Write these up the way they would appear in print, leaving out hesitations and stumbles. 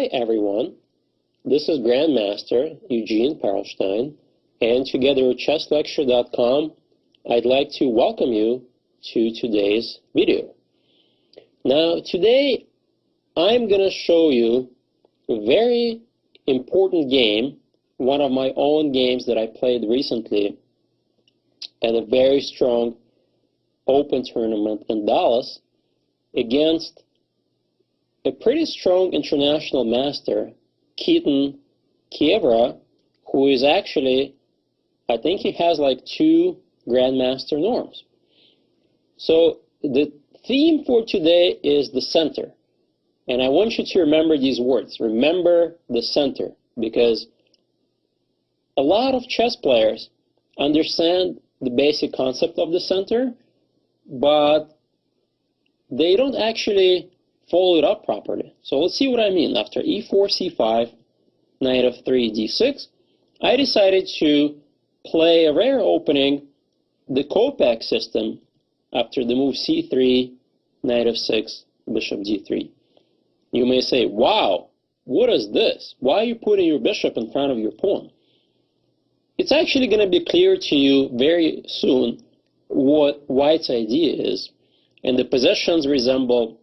Hi everyone, this is Grandmaster Eugene Perelshteyn, and together with chesslecture.com, I'd like to welcome you to today's video. Now today I'm going to show you a very important game, one of my own games that I played recently at a very strong open tournament in Dallas against a pretty strong international master, Keaton Kievra, who is actually, I think he has like 2 Grandmaster norms. So the theme for today is the center. And I want you to remember these words. Remember the center, because a lot of chess players understand the basic concept of the center, but they don't actually follow it up properly. So let's see what I mean. After e4, c5, knight of 3, d6, I decided to play a rare opening, the Kopec system, after the move c3, knight of 6, bishop d3. You may say, wow, what is this? Why are you putting your bishop in front of your pawn? It's actually going to be clear to you very soon what White's idea is, and the positions resemble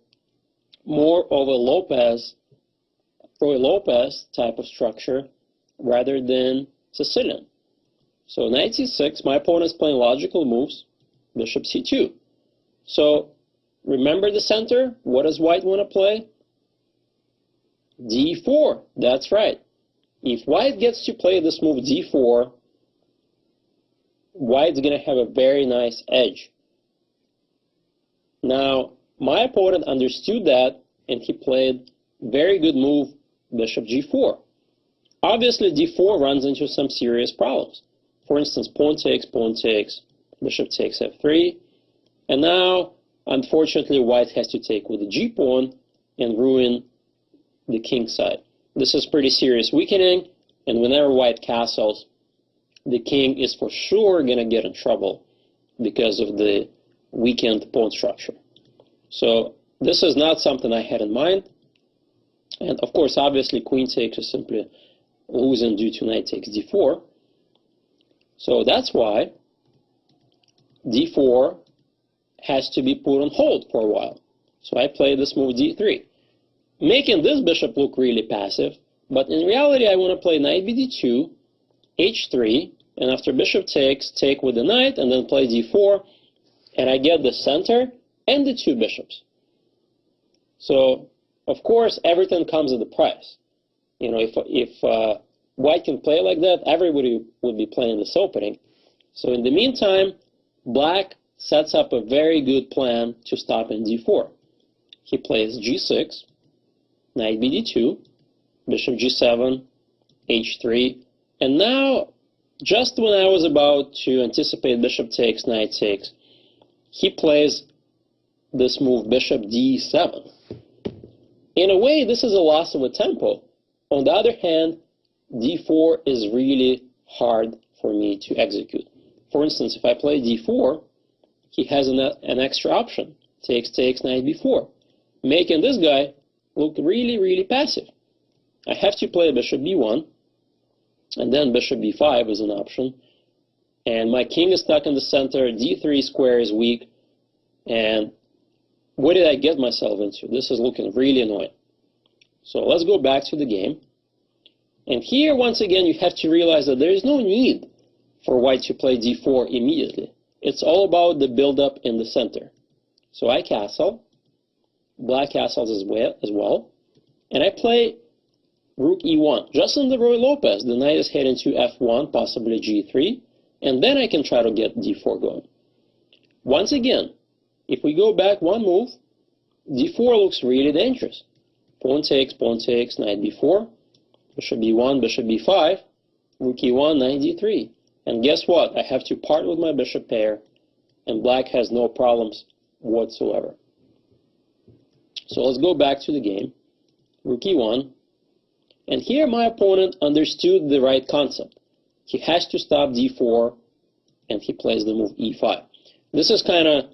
more of a Roy Lopez type of structure rather than Sicilian. So knight c6, my opponent is playing logical moves, bishop c2. So remember the center. What does White want to play? d4. That's right. If White gets to play this move d4, White's going to have a very nice edge. Now, my opponent understood that, and he played very good move, bishop g4. Obviously, d4 runs into some serious problems. For instance, pawn takes, bishop takes f3, and now, unfortunately, White has to take with the g-pawn and ruin the king side. This is pretty serious weakening, and whenever White castles, the king is for sure going to get in trouble because of the weakened pawn structure. So this is not something I had in mind. And of course, obviously, queen takes is simply losing due to knight takes d4. So that's why d4 has to be put on hold for a while. So I play this move d3, making this bishop look really passive. But in reality, I want to play knight bd2, h3, and after bishop takes, take with the knight, and then play d4, and I get the center and the 2 bishops. So, of course, everything comes at a price. You know, if White can play like that, everybody would be playing this opening. So in the meantime, Black sets up a very good plan to stop in d4. He plays g6, knight bd2, bishop g7, h3, and now, just when I was about to anticipate bishop takes, knight takes, he plays this move, bishop d7. In a way, this is a loss of a tempo. On the other hand, d4 is really hard for me to execute. For instance, if I play d4, he has an extra option. Takes, knight b4, making this guy look really, really passive. I have to play bishop b1, and then bishop b5 is an option. And my king is stuck in the center, d3 square is weak, and what did I get myself into? This is looking really annoying. So let's go back to the game. And here, once again, you have to realize that there is no need for White to play d4 immediately. It's all about the build-up in the center. So I castle. Black castles as well. And I play rook e1. Just in the Roy Lopez, the knight is heading to f1, possibly g3. And then I can try to get d4 going. Once again, if we go back one move, d4 looks really dangerous. Pawn takes, knight b4, bishop b1, bishop b5, rook e1, knight d3. And guess what? I have to part with my bishop pair, and Black has no problems whatsoever. So let's go back to the game. Rook e1. And here my opponent understood the right concept. He has to stop d4, and he plays the move e5. This is kind of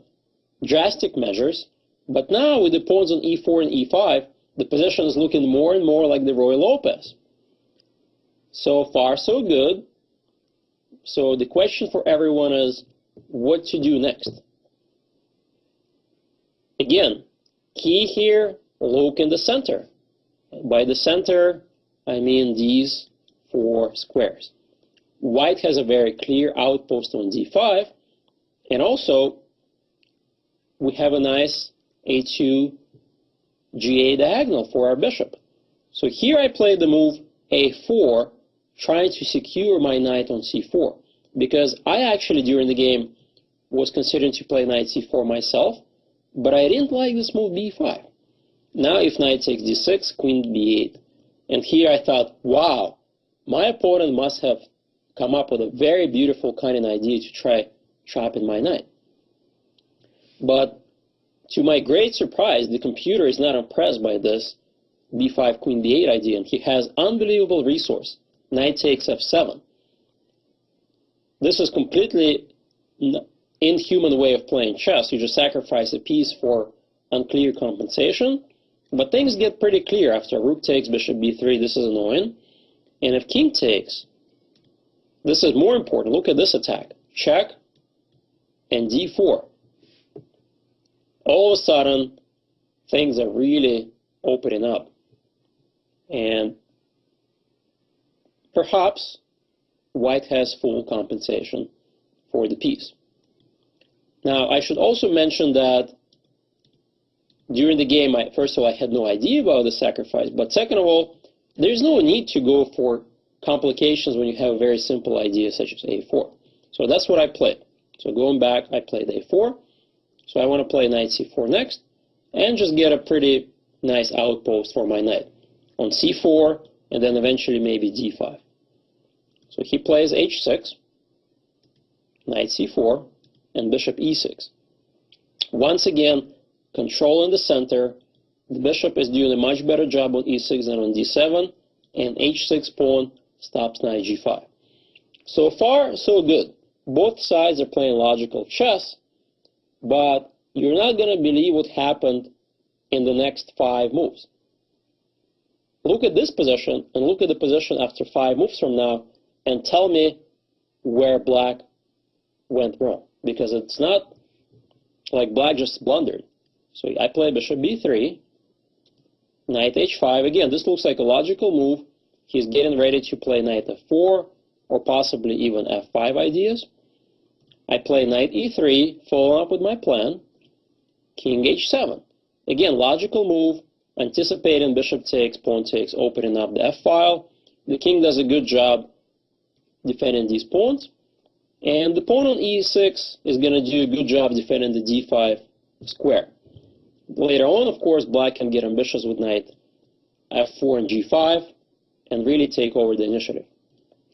drastic measures, but now with the pawns on e4 and e5, the position is looking more and more like the Roy Lopez. So far, so good. So the question for everyone is, what to do next? Again, key here, look in the center. By the center, I mean these 4 squares. White has a very clear outpost on d5, and also we have a nice a2 ga diagonal for our bishop. So here I play the move a4, trying to secure my knight on c4, because I actually during the game was considering to play knight c4 myself, but I didn't like this move b5. Now if knight takes d6, queen b8. And here I thought, wow, my opponent must have come up with a very beautiful cunning idea to try trapping my knight. But to my great surprise, the computer is not impressed by this b5 queen b8 idea, and he has unbelievable resource. Knight takes f7. This is completely inhuman way of playing chess. You just sacrifice a piece for unclear compensation. But things get pretty clear after rook takes, bishop b3. This is annoying. And if king takes, this is more important. Look at this attack. Check and d4. All of a sudden, things are really opening up. And perhaps white has full compensation for the piece. Now, I should also mention that during the game, first of all, I had no idea about the sacrifice, but second of all, there's no need to go for complications when you have a very simple idea such as a4. So that's what I played. So going back, I played a4. So I want to play knight c4 next, and just get a pretty nice outpost for my knight on c4, and then eventually maybe d5. So he plays h6, knight c4, and bishop e6. Once again, control in the center. The bishop is doing a much better job on e6 than on d7, and h6 pawn stops knight g5. So far, so good. Both sides are playing logical chess, but you're not going to believe what happened in the next 5 moves. Look at this position, and look at the position after 5 moves from now, and tell me where black went wrong. Because it's not like black just blundered. So I play bishop b3, knight h5. Again, this looks like a logical move. He's getting ready to play knight f4, or possibly even f5 ideas. I play knight e3, following up with my plan. King h7. Again, logical move, anticipating bishop takes, pawn takes, opening up the f-file. The king does a good job defending these pawns. And the pawn on e6 is going to do a good job defending the d5 square. Later on, of course, black can get ambitious with knight f4 and g5 and really take over the initiative.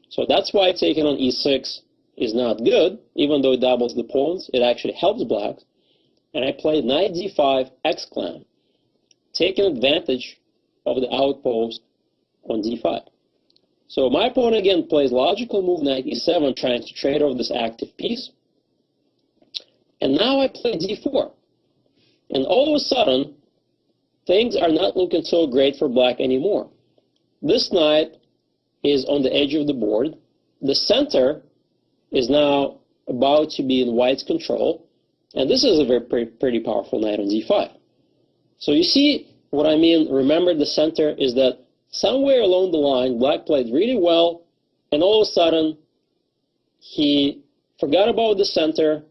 So that's why taking on e6 is not good. Even though it doubles the pawns, it actually helps black. And I played knight d5 exclam, taking advantage of the outpost on d5. So my opponent again plays logical move knight e7, trying to trade off this active piece. And now I play d4. And all of a sudden, things are not looking so great for black anymore. This knight is on the edge of the board. The center is now about to be in white's control. And this is a very pretty powerful knight on d5. So you see what I mean? Remember, the center is that somewhere along the line, black played really well, and all of a sudden, he forgot about the center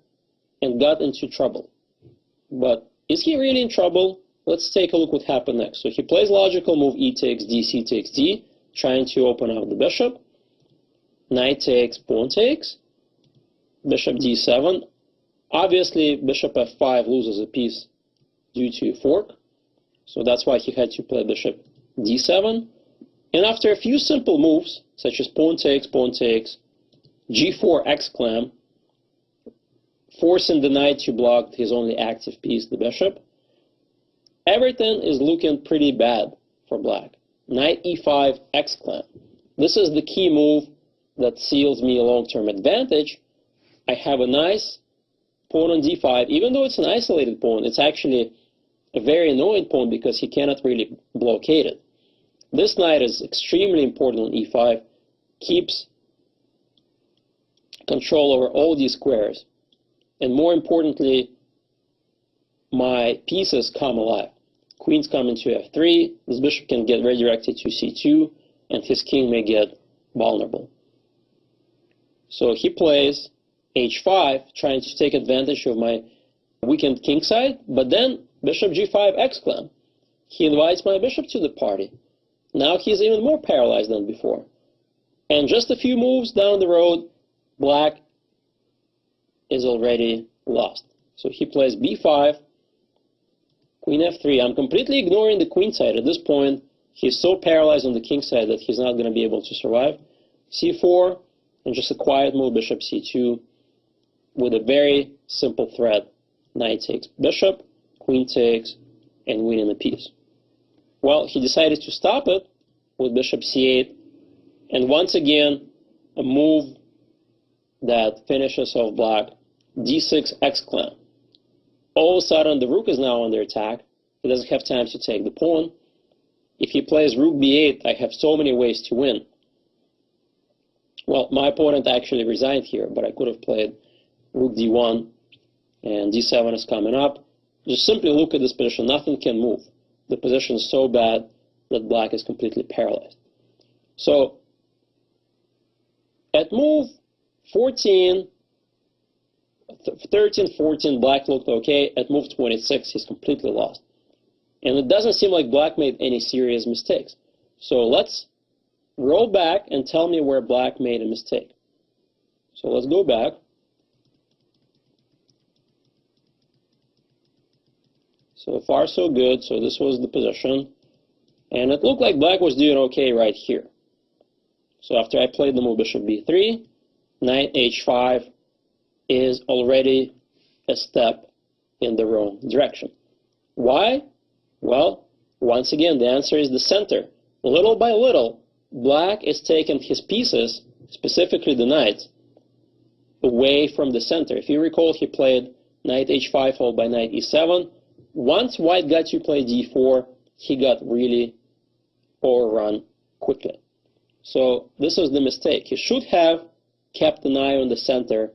and got into trouble. But is he really in trouble? Let's take a look what happened next. So he plays logical move e takes d, c takes d, trying to open up the bishop. Knight takes, pawn takes, bishop d7. Obviously, bishop f5 loses a piece due to a fork, so that's why he had to play bishop d7. And after a few simple moves, such as pawn takes, g4 exclam, forcing the knight to block his only active piece, the bishop, everything is looking pretty bad for black. Knight e5 exclam. This is the key move that seals me a long-term advantage. I have a nice pawn on d5. Even though it's an isolated pawn, it's actually a very annoying pawn because he cannot really blockade it. This knight is extremely important on e5, keeps control over all these squares, and more importantly, my pieces come alive. Queens come into f3, this bishop can get redirected to c2, and his king may get vulnerable. So he plays h5, trying to take advantage of my weakened king side, but then bishop g5 exclam. He invites my bishop to the party. Now he's even more paralyzed than before. And just a few moves down the road, black is already lost. So he plays b5, queen f3. I'm completely ignoring the queen side. At this point, he's so paralyzed on the king side that he's not going to be able to survive. c4, and just a quiet move, bishop c2, with a very simple threat. Knight takes bishop, queen takes, and winning a piece. Well, he decided to stop it with bishop c8, and once again, a move that finishes off black, d6 exclam. All of a sudden, the rook is now under attack. He doesn't have time to take the pawn. If he plays rook b8, I have so many ways to win. Well, my opponent actually resigned here, but I could have played rook d1, and d7 is coming up. Just simply look at this position. Nothing can move. The position is so bad that black is completely paralyzed. So, at move 13, 14, black looked okay. At move 26, he's completely lost. And it doesn't seem like black made any serious mistakes. So let's roll back and tell me where black made a mistake. So let's go back. So far so good. So this was the position. And it looked like black was doing okay right here. So after I played the move bishop b3, knight h5 is already a step in the wrong direction. Why? Well, once again, the answer is the center. Little by little, black is taking his pieces, specifically the knights, away from the center. If you recall, he played knight h5 followed by knight e7. Once white got to play d4, he got really overrun quickly. So this was the mistake. He should have kept an eye on the center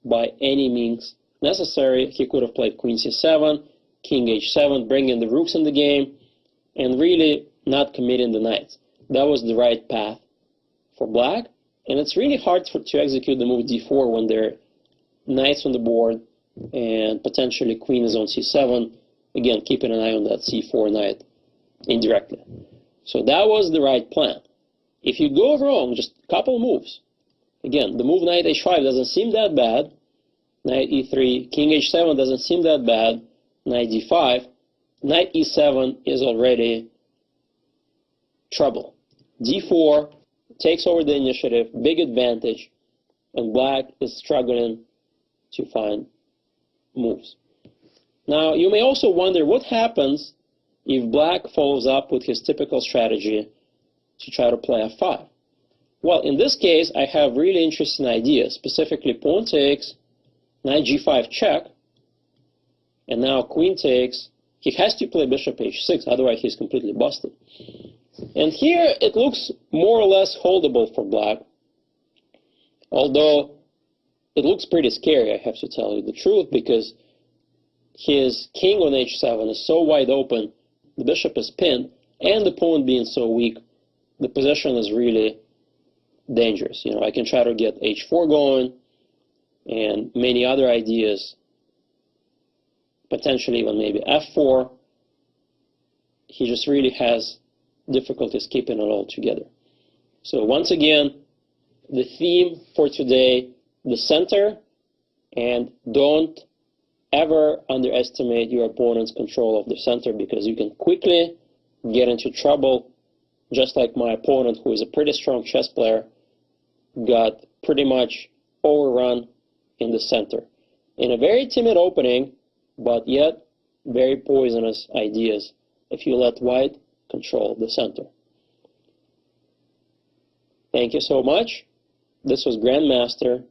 by any means necessary. He could have played queen c7, king h7, bringing the rooks in the game, and really not committing the knights. That was the right path for black, and it's really hard to execute the move d4 when there are knights on the board and potentially queen is on c7. Again, keeping an eye on that c4 knight indirectly. So that was the right plan. If you go wrong, just a couple moves. Again, the move knight h5 doesn't seem that bad. Knight e3, king h7 doesn't seem that bad. Knight d5. Knight e7 is already trouble. d4 takes over the initiative, big advantage, and black is struggling to find moves. Now, you may also wonder what happens if black follows up with his typical strategy to try to play f5. Well, in this case, I have really interesting ideas, specifically pawn takes, knight g5 check, and now queen takes. He has to play bishop h6, otherwise he's completely busted. And here it looks more or less holdable for black, although it looks pretty scary, I have to tell you the truth, because his king on h7 is so wide open, the bishop is pinned, and the pawn being so weak, the position is really dangerous. You know, I can try to get h4 going, and many other ideas, potentially even maybe f4. He just really has difficulties keeping it all together. So once again, the theme for today, the center, and don't ever underestimate your opponent's control of the center, because you can quickly get into trouble, just like my opponent, who is a pretty strong chess player, got pretty much overrun in the center. In a very timid opening, but yet very poisonous ideas if you let white control the center. Thank you so much. This was Grandmaster